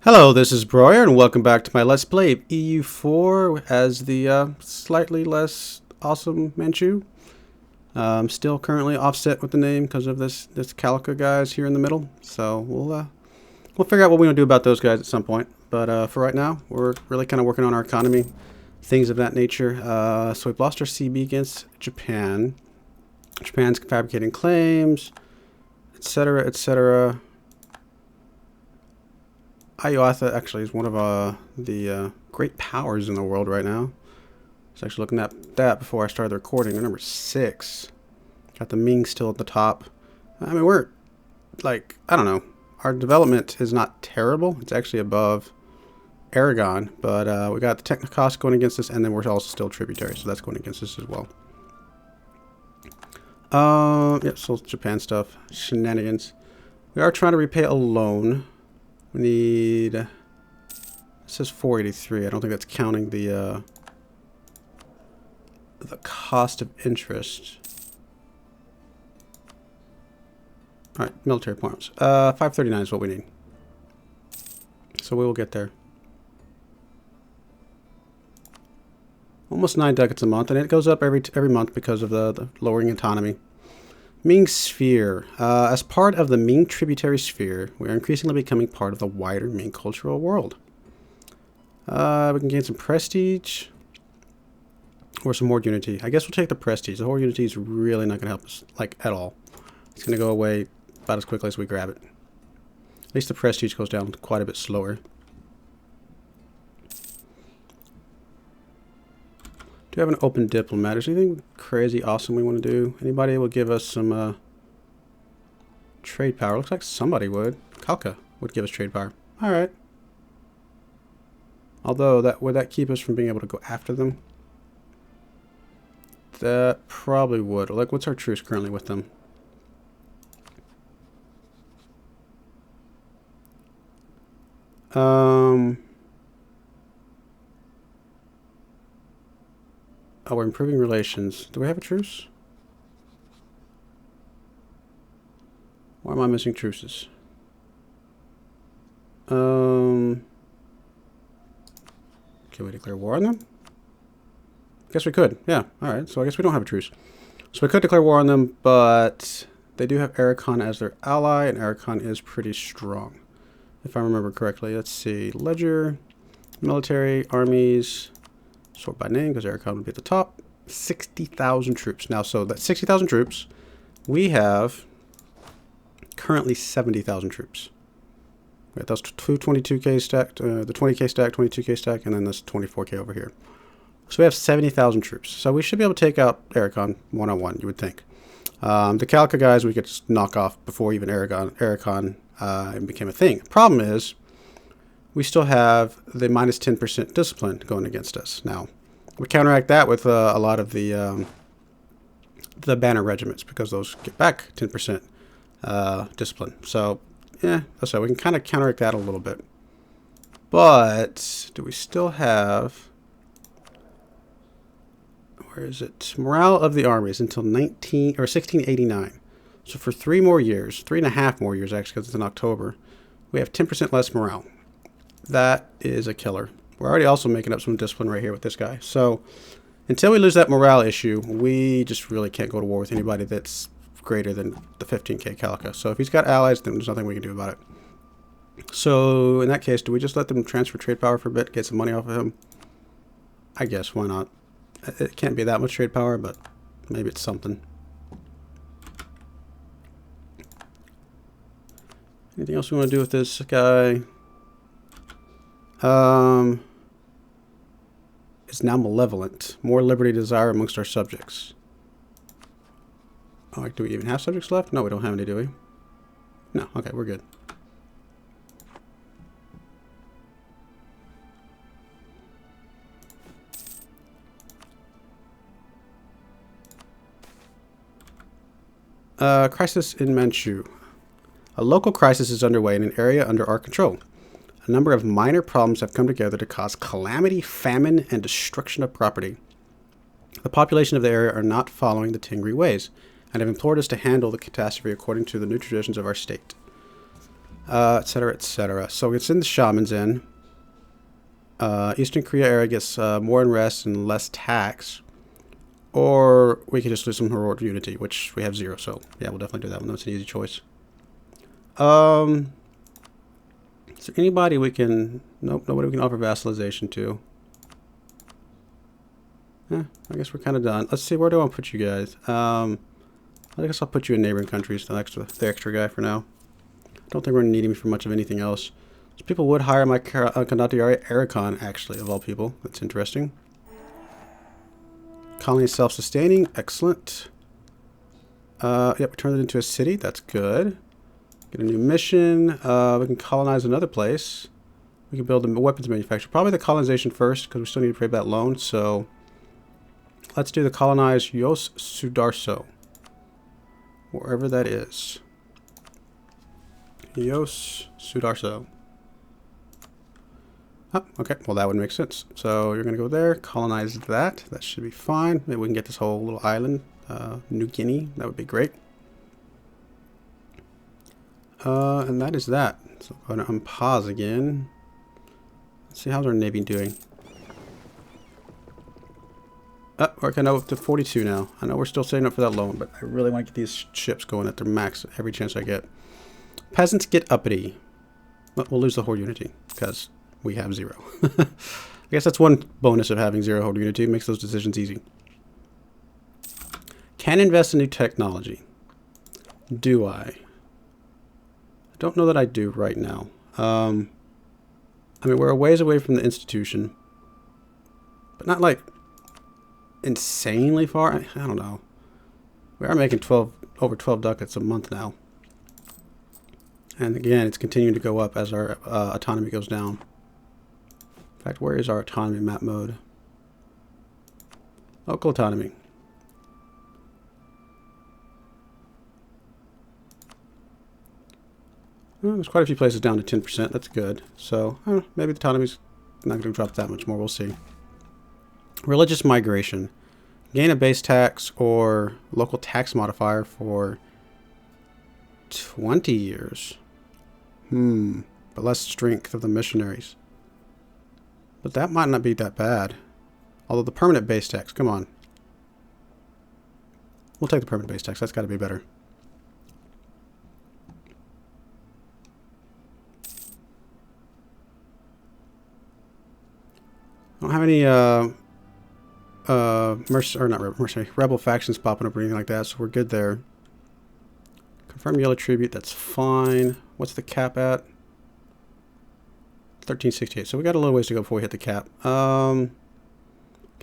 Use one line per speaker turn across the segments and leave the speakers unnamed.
Hello, this is Broyer, and welcome back to my Let's Play of EU4 as the slightly less awesome Manchu. Still currently offset with the name because of this Calica guys here in the middle. So we'll figure out what we want to do about those guys at some point. But for right now, we're really kind of working on our economy, things of that nature. So we've lost our CB against Japan. Japan's fabricating claims, etc., etc. Iotha actually is one of the great powers in the world right now. I was actually looking at that before I started the recording. They're number 6. Got the Ming still at the top. I mean, we're, like, I don't know. Our development is not terrible. It's actually above Aragon. But we got the Technikos going against us, and then we're also still tributary. So that's going against us as well. Yep, so Japan stuff. Shenanigans. We are trying to repay a loan. We need, it says 483. I don't think that's counting the cost of interest. All right, military points. 539 is what we need. So we will get there. Almost 9 ducats a month, and it goes up every month because of the lowering autonomy. Ming Sphere. As part of the Ming tributary sphere, we are increasingly becoming part of the wider Ming cultural world. We can gain some prestige or some more unity. I guess we'll take the prestige. The whole unity is really not going to help us, like, at all. It's going to go away about as quickly as we grab it. At least the prestige goes down quite a bit slower. Do we have an open diplomat? Is there anything crazy awesome we want to do? Anybody will give us some trade power? Looks like somebody would. Kalka would give us trade power. All right. Although, would that keep us from being able to go after them? That probably would. Like, what's our truce currently with them? Oh, we're improving relations. Do we have a truce? Why am I missing truces? Can we declare war on them? Guess we could. Yeah. All right. So I guess we don't have a truce. So we could declare war on them, but they do have Aragon as their ally, and Aragon is pretty strong, if I remember correctly. Let's see. Ledger, military, armies. Sort by name, because Aragon would be at the top. 60,000 troops. Now, so that's 60,000 troops. We have currently 70,000 troops. We got those two 22K stacked, the 20K stack, 22K stack, and then this 24K over here. So we have 70,000 troops. So we should be able to take out Aragon one-on-one, you would think. The Calica guys we could just knock off before even Aragon became a thing. Problem is, we still have the minus 10% discipline going against us. Now, we counteract that with a lot of the banner regiments, because those get back 10% discipline. So, yeah, that's right. We can kind of counteract that a little bit. But do we still have? Where is it? Morale of the armies until 1689. So for 3 more years, 3.5 more years actually, because it's in October, we have 10% less morale. That is a killer. We're already also making up some discipline right here with this guy. So until we lose that morale issue, we just really can't go to war with anybody that's greater than the 15K Calica. So if he's got allies, then there's nothing we can do about it. So in that case, do we just let them transfer trade power for a bit, get some money off of him? I guess, why not? It can't be that much trade power, but maybe it's something. Anything else we want to do with this guy? It's now malevolent. More liberty desire amongst our subjects. Oh, do we even have subjects left? No, we don't have any, do we? No, okay, we're good. Crisis in Manchu. A local crisis is underway in an area under our control. A number of minor problems have come together to cause calamity, famine, and destruction of property. The population of the area are not following the Tingri ways, and have implored us to handle the catastrophe according to the new traditions of our state. etc., etc. So it's in the Shaman's Inn. Eastern Korea area gets more unrest and less tax. Or we could just lose some heroic unity, which we have 0. So yeah, we'll definitely do that one. That's an easy choice. Is there anybody we can... Nope, nobody we can offer vassalization to. Yeah, I guess we're kind of done. Let's see, where do I want to put you guys? I guess I'll put you in neighboring countries, the extra guy for now. I don't think we're going to need him for much of anything else. So people would hire my Kandati Arikon, actually, of all people. That's interesting. Colony is self-sustaining. Excellent. Yep, we turned it into a city. That's good. Get a new mission. We can colonize another place. We can build a weapons manufacturer. Probably the colonization first, because we still need to pay that loan. So let's do the colonize Yos Sudarso. Wherever that is. Yos Sudarso. Oh, okay. Well, that would make sense. So you're going to go there, colonize that. That should be fine. Maybe we can get this whole little island, New Guinea. That would be great. And that is that. So I'm going to unpause again. Let's see, how's our Navy doing? Oh, we're kind of up to 42 now. I know we're still saving up for that loan, but I really want to get these ships going at their max every chance I get. Peasants get uppity. But we'll lose the horde unity, because we have 0. I guess that's one bonus of having 0 horde unity. It makes those decisions easy. Can invest in new technology. Do I? I don't know that I do right now. I mean, we're a ways away from the institution. But not like insanely far. I don't know. We are making over 12 ducats a month now. And again, it's continuing to go up as our autonomy goes down. In fact, where is our autonomy map mode? Local autonomy. Well, there's quite a few places down to 10%. That's good. So maybe the autonomy's not going to drop that much more. We'll see. Religious migration. Gain a base tax or local tax modifier for 20 years. But less strength of the missionaries. But that might not be that bad. Although the permanent base tax, come on. We'll take the permanent base tax. That's got to be better. I don't have any rebel factions popping up or anything like that, so we're good there. Confirm yellow tribute, that's fine. What's the cap at? 1368. So we got a little ways to go before we hit the cap. Can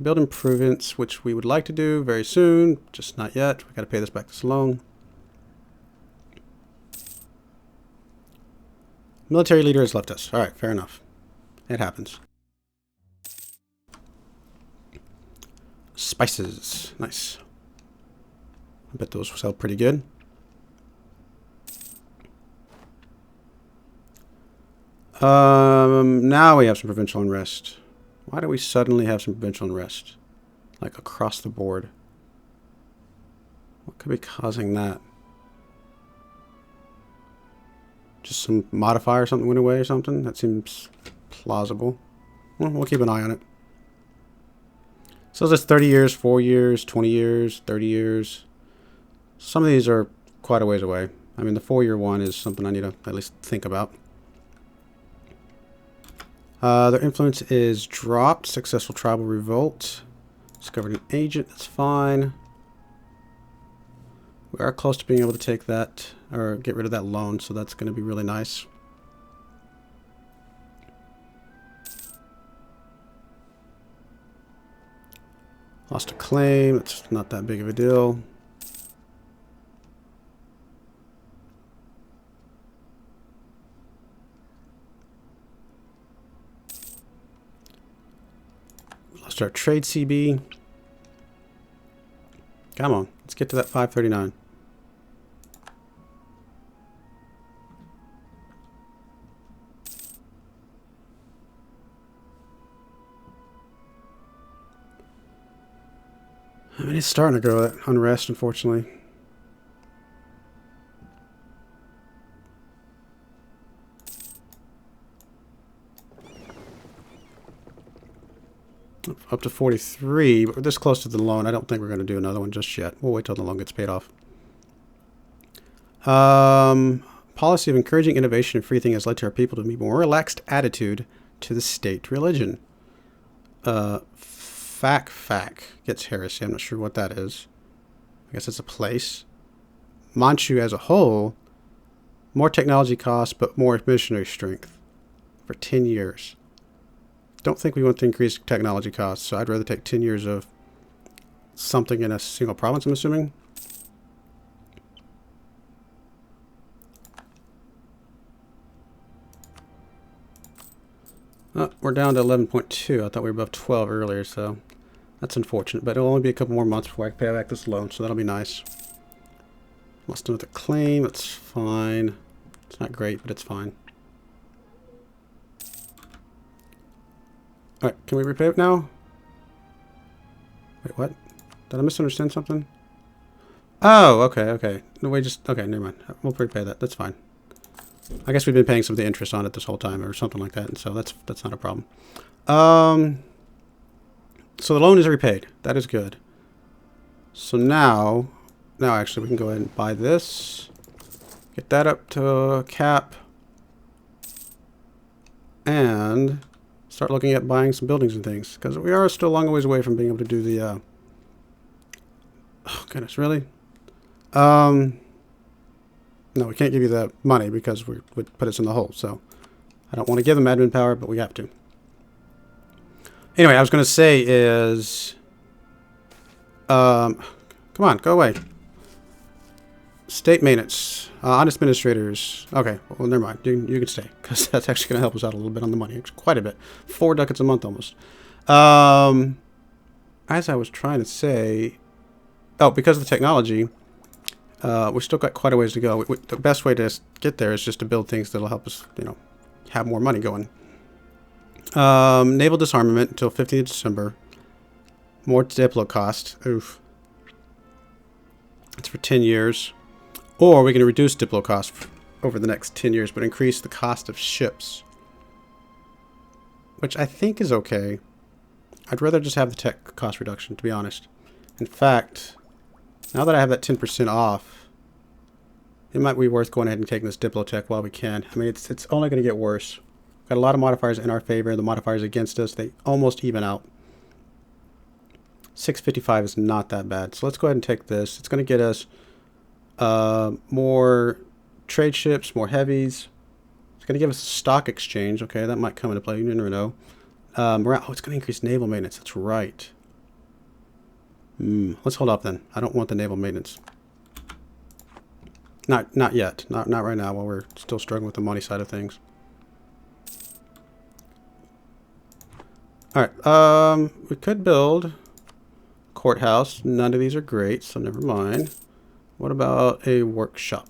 build improvements, which we would like to do very soon, just not yet. We got to pay this back this loan. Military leader has left us. All right, fair enough. It happens. Spices, nice. I bet those will sell pretty good. Now we have some provincial unrest. Why do we suddenly have some provincial unrest? Like across the board. What could be causing that? Just some modifier or something went away or something? That seems plausible. Well, we'll keep an eye on it. So that's 30 years, 4 years, 20 years, 30 years. Some of these are quite a ways away. I mean, the 4-year one is something I need to at least think about. Their influence is dropped. Successful tribal revolt. Discovered an agent. That's fine. We are close to being able to take that or get rid of that loan, so that's going to be really nice. Lost a claim. It's not that big of a deal. Lost our trade CB. Come on. Let's get to that 539. I mean, it's starting to grow, that unrest, unfortunately. up to 43, but we're this close to the loan. I don't think we're going to do another one just yet. We'll wait till the loan gets paid off. Policy of encouraging innovation and free thinking has led to our people to be more relaxed attitude to the state religion. Fac gets heresy. I'm not sure what that is. I guess it's a place. Manchu as a whole, more technology costs, but more missionary strength for 10 years. Don't think we want to increase technology costs, so I'd rather take 10 years of something in a single province, I'm assuming. Oh, we're down to 11.2. I thought we were above 12 earlier, so that's unfortunate. But it'll only be a couple more months before I can pay back this loan, so that'll be nice. Lost another claim. That's fine. It's not great, but it's fine. All right, can we repay it now? Wait, what? Did I misunderstand something? Oh, okay. No, okay, never mind. We'll prepay that. That's fine. I guess we've been paying some of the interest on it this whole time or something like that, and so that's not a problem. So the loan is repaid. That is good. So now actually we can go ahead and buy this. Get that up to cap. And start looking at buying some buildings and things, because we are still a long ways away from being able to do the oh goodness, really? No, we can't give you the money because we would put us in the hole, so I don't want to give them admin power, but we have to. Anyway, I was going to say is come on, go away. State maintenance, honest administrators. Okay, well, never mind. You can stay, because that's actually going to help us out a little bit on the money. It's quite a bit. 4 ducats a month almost. As I was trying to say, oh, because of the technology, we still got quite a ways to go. The best way to get there is just to build things that'll help us, you know, have more money going. Naval disarmament until 15th of December. More Diplo cost. Oof. It's for 10 years. Or we can reduce Diplo cost over the next 10 years, but increase the cost of ships. Which I think is okay. I'd rather just have the tech cost reduction, to be honest. In fact, now that I have that 10% off, it might be worth going ahead and taking this Diplo tech while we can. I mean, it's only going to get worse. Got a lot of modifiers in our favor. The modifiers against us, they almost even out. 655 is not that bad. So let's go ahead and take this. It's going to get us more trade ships, more heavies. It's going to give us a stock exchange. Okay, that might come into play. You never know. Oh, it's going to increase naval maintenance. That's right. Let's hold off then. I don't want the naval maintenance. Not yet. Not right now while we're still struggling with the money side of things. Alright, we could build courthouse. None of these are great, so never mind. What about a workshop?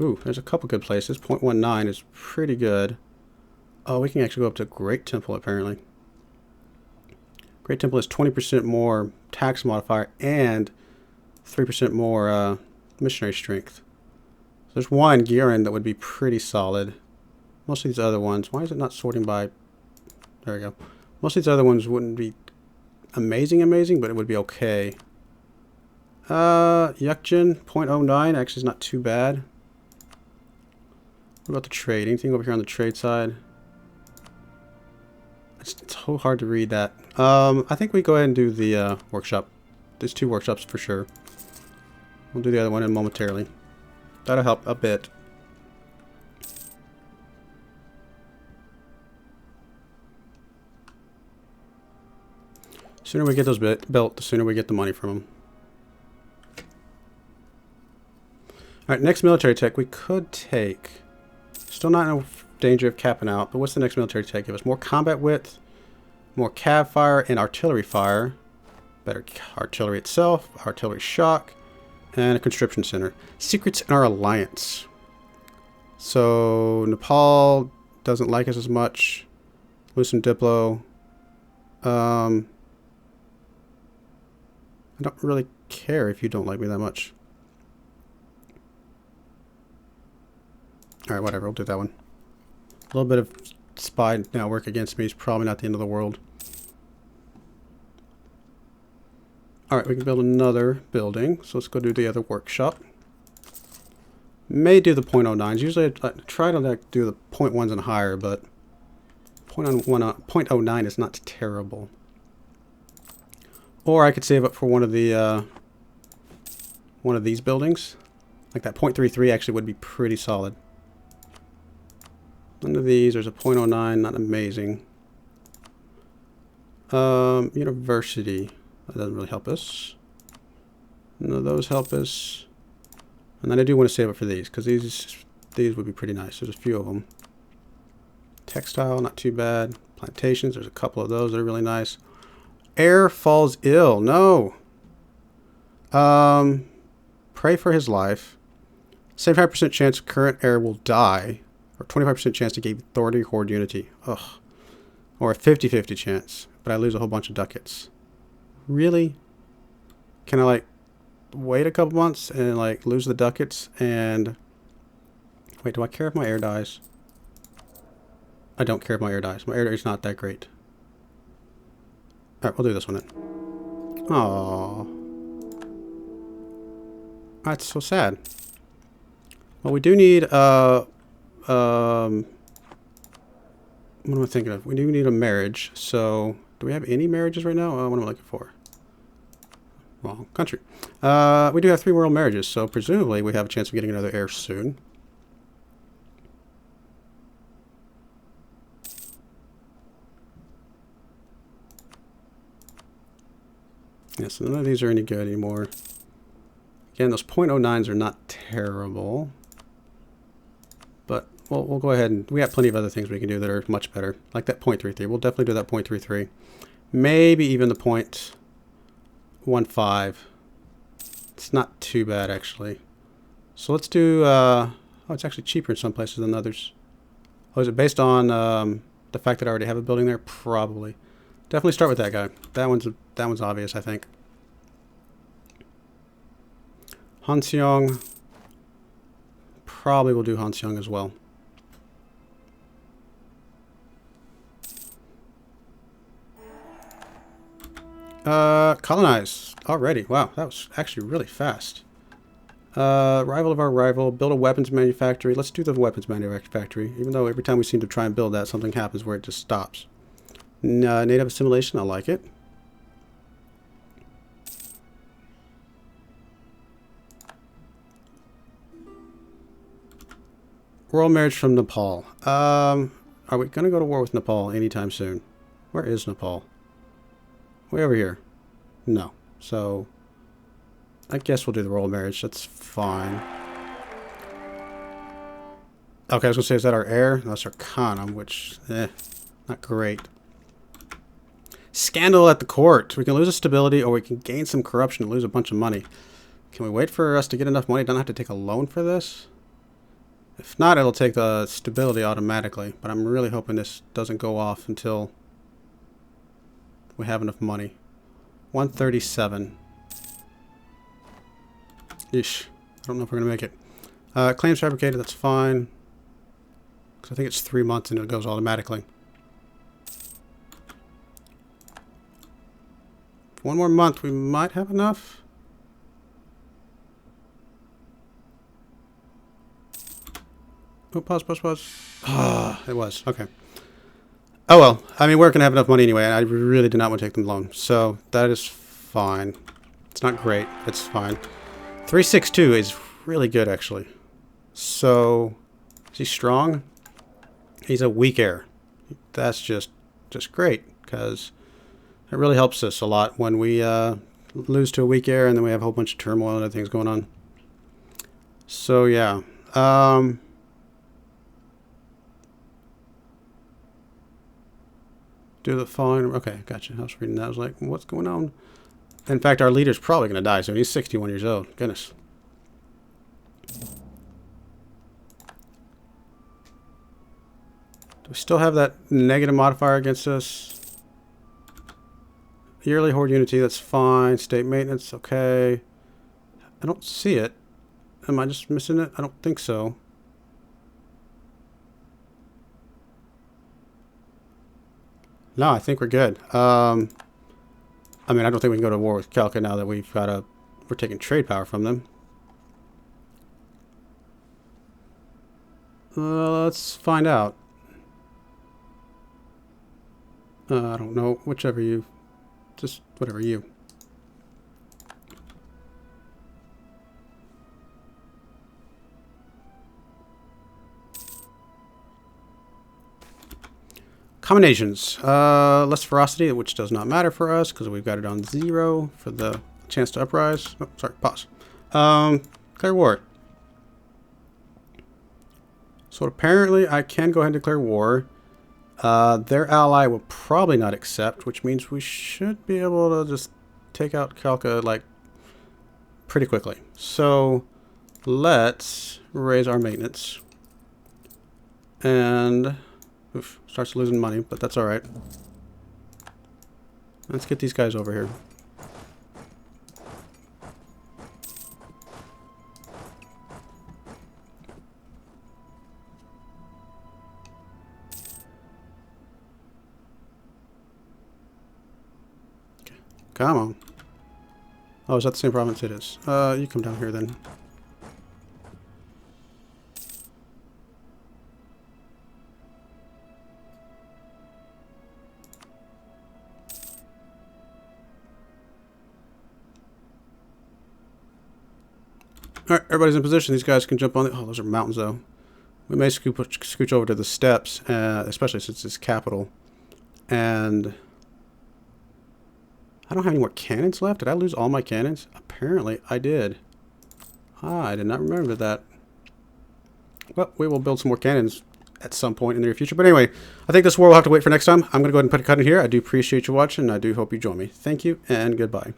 Ooh, there's a couple good places. 0.19 is pretty good. Oh, we can actually go up to Great Temple, apparently. Great Temple is 20% more tax modifier and 3% more missionary strength. So there's one Giron that would be pretty solid. Most of these other ones, why is it not sorting by... There we go. Most of these other ones wouldn't be amazing, but it would be okay. Yukjin, 0.09, actually is not too bad. What about the trade? Anything over here on the trade side? It's so hard to read that. I think we go ahead and do the workshop. There's 2 workshops for sure. We'll do the other one in momentarily. That'll help a bit. The sooner we get those built, the sooner we get the money from them. Alright, next military tech we could take. Still not in danger of capping out, but what's the next military tech give us? More combat width, more cav fire and artillery fire. Better artillery itself, artillery shock, and a conscription center. Secrets in our alliance. So Nepal doesn't like us as much. Loosen Diplo. I don't really care if you don't like me that much. Alright, whatever, we'll do that one. A little bit of spy network against me is probably not the end of the world. Alright, we can build another building. So let's go do the other workshop. May do the 0.09s. Usually I try to like, do the 0.1s and higher, but 0.09 is not terrible. Or I could save up for one of these buildings. Like that 0.33 actually would be pretty solid. None of these, there's a 0.09, not amazing. University, that doesn't really help us. None of those help us. And then I do want to save up for these, because these would be pretty nice. There's a few of them. Textile, not too bad. Plantations, there's a couple of those that are really nice. Heir falls ill, no. Pray for his life. 75% chance current heir will die. Or 25% chance to gain authority horde unity. Ugh. Or a 50-50 chance. But I lose a whole bunch of ducats. Really? Can I like wait a couple months and like lose the ducats and wait, do I care if my heir dies? I don't care if my heir dies. My heir is not that great. Alright, we'll do this one then. Aww. That's so sad. Well, we do need what am I thinking of? We do need a marriage. So, do we have any marriages right now? What am I looking for? Wrong country. We do have 3 world marriages, so presumably we have a chance of getting another heir soon. Yeah, so none of these are any good anymore. Again, those 0.09s are not terrible. But we'll go ahead and we have plenty of other things we can do that are much better. Like that 0.33. We'll definitely do that 0.33. Maybe even the 0.15. It's not too bad, actually. So let's do... oh, it's actually cheaper in some places than others. Oh, is it based on the fact that I already have a building there? Probably. Definitely start with that guy. That one's obvious, I think. Hanseong. Probably will do Hanseong as well. Colonize already. Wow, that was actually really fast. Rival of our rival. Build a weapons manufactory. Let's do the weapons manufactory. Even though every time we seem to try and build that, something happens where it just stops. Native assimilation. I like it. Royal marriage from Nepal. Are we going to go to war with Nepal anytime soon? Where is Nepal? Way over here. No. So, I guess we'll do the royal marriage. That's fine. Okay, I was going to say, is that our heir? That's our Khanum, which, not great. Scandal at the court. We can lose a stability or we can gain some corruption and lose a bunch of money. Can we wait for us to get enough money? Don't have to take a loan for this? If not, it'll take the stability automatically. But I'm really hoping this doesn't go off until we have enough money. 137. Yeesh. I don't know if we're going to make it. Claims fabricated, that's fine. Because I think it's 3 months and it goes automatically. For 1 more month, we might have enough. Oh, pause. Ah, it was. Okay. Oh, well. I mean, we're going to have enough money anyway. I really did not want to take them loan. So, that is fine. It's not great. It's fine. 362 is really good, actually. So, is he strong? He's a weak heir. That's just great, because it really helps us a lot when we lose to a weak heir and then we have a whole bunch of turmoil and other things going on. So, yeah. Do the following. Okay, gotcha. I was reading that. I was like, what's going on? In fact, our leader's probably going to die soon. He's 61 years old. Goodness. Do we still have that negative modifier against us? Yearly horde unity, that's fine. State maintenance, okay. I don't see it. Am I just missing it? I don't think so. No, I think we're good. I mean, I don't think we can go to war with Kelka now that we're taking trade power from them. Let's find out. I don't know. Whichever you. Just whatever you. Combinations. Less ferocity, which does not matter for us because we've got it on 0 for the chance to uprise. Oh, sorry, pause. Declare war. So apparently I can go ahead and declare war. Their ally will probably not accept, which means we should be able to just take out Kalka like pretty quickly. So let's raise our maintenance. And oof, starts losing money, but that's all right. Let's get these guys over here. Come on. Oh, is that the same province? It is. You come down here then. Alright, everybody's in position. These guys can jump on the... Oh, those are mountains, though. We may scooch over to the steppes, especially since it's capital. And... I don't have any more cannons left. Did I lose all my cannons? Apparently, I did. Ah, I did not remember that. Well, we will build some more cannons at some point in the near future. But anyway, I think this war will have to wait for next time. I'm going to go ahead and put a cut in here. I do appreciate you watching, and I do hope you join me. Thank you, and goodbye.